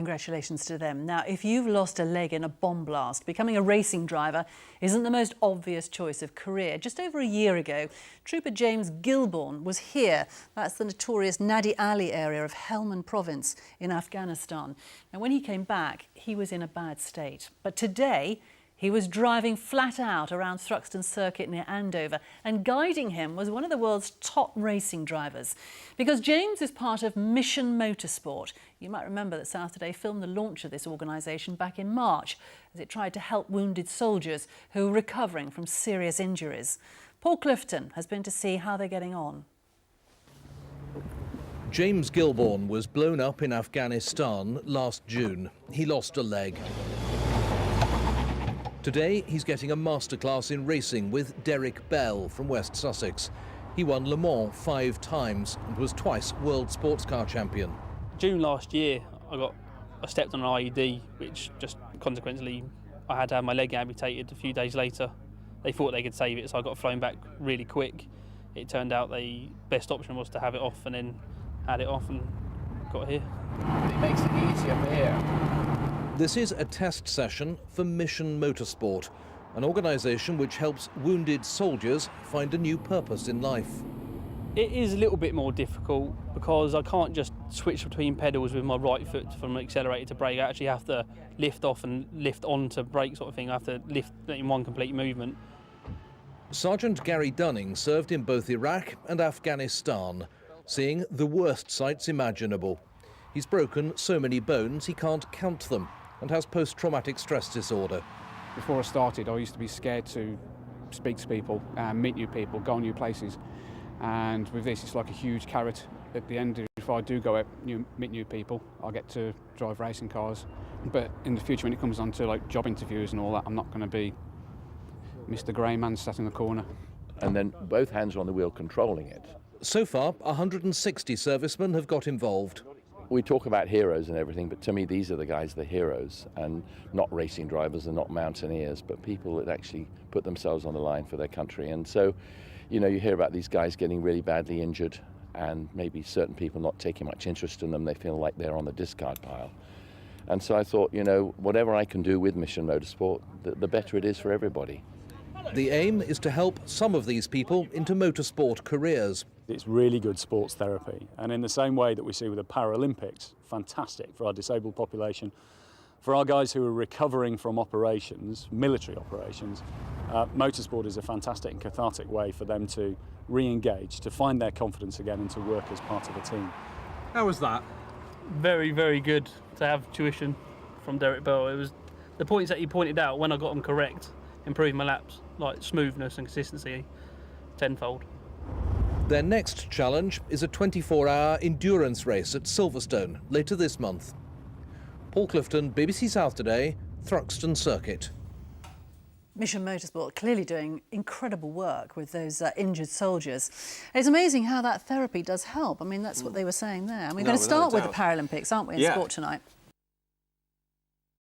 Congratulations to them. Now, if you've lost a leg in a bomb blast, becoming a racing driver isn't the most obvious choice of career. Just over a year ago, Trooper James Gilbourne was here. That's the notorious Nadi Ali area of Helmand province in Afghanistan. Now, when he came back, he was in a bad state. But today, he was driving flat out around Thruxton Circuit near Andover, and guiding him was one of the world's top racing drivers. Because James is part of Mission Motorsport. You might remember that South Today filmed the launch of this organisation back in March as it tried to help wounded soldiers who were recovering from serious injuries. Paul Clifton has been to see how they're getting on. James Gilbourne was blown up in Afghanistan last June. He lost a leg. Today, he's getting a masterclass in racing with Derek Bell from West Sussex. He won Le Mans 5 times and was twice world sports car champion. June last year, I stepped on an IED, which just consequently, I had to have my leg amputated a few days later. They thought they could save it, so I got flown back really quick. It turned out the best option was to have it off, and then had it off and got here. It makes it easier for here. This is a test session for Mission Motorsport, an organisation which helps wounded soldiers find a new purpose in life. It is a little bit more difficult because I can't just switch between pedals with my right foot from accelerator to brake. I actually have to lift off and lift on to brake sort of thing. I have to lift in one complete movement. Sergeant Gary Dunning served in both Iraq and Afghanistan, seeing the worst sights imaginable. He's broken so many bones he can't count them and has post-traumatic stress disorder. Before I started, I used to be scared to speak to people, meet new people, go new places. And with this, it's like a huge carrot at the end. If I do go out, meet new people, I'll get to drive racing cars. But in the future, when it comes on to like job interviews and all that, I'm not going to be Mr. Grey Man sat in the corner. And then both hands are on the wheel controlling it. So far, 160 servicemen have got involved. We talk about heroes and everything, but to me these are the guys, the heroes, and not racing drivers and not mountaineers, but people that actually put themselves on the line for their country. And so, you know, you hear about these guys getting really badly injured and maybe certain people not taking much interest in them. They feel like they're on the discard pile. And so I thought, you know, whatever I can do with Mission Motorsport, the better it is for everybody. The aim is to help some of these people into motorsport careers. It's really good sports therapy, and in the same way that we see with the Paralympics, fantastic for our disabled population. For our guys who are recovering from operations, military operations, motorsport is a fantastic and cathartic way for them to re-engage, to find their confidence again and to work as part of a team. How was that? Very, very good to have tuition from Derek Bell. It was the points that he pointed out when I got them correct, improved my laps, like smoothness and consistency tenfold. Their next challenge is a 24-hour endurance race at Silverstone later this month. Paul Clifton, BBC South Today, Thruxton Circuit. Mission Motorsport clearly doing incredible work with those injured soldiers. It's amazing how that therapy does help. I mean, that's what they were saying there. And we're going to start with the Paralympics, aren't we, in sport tonight?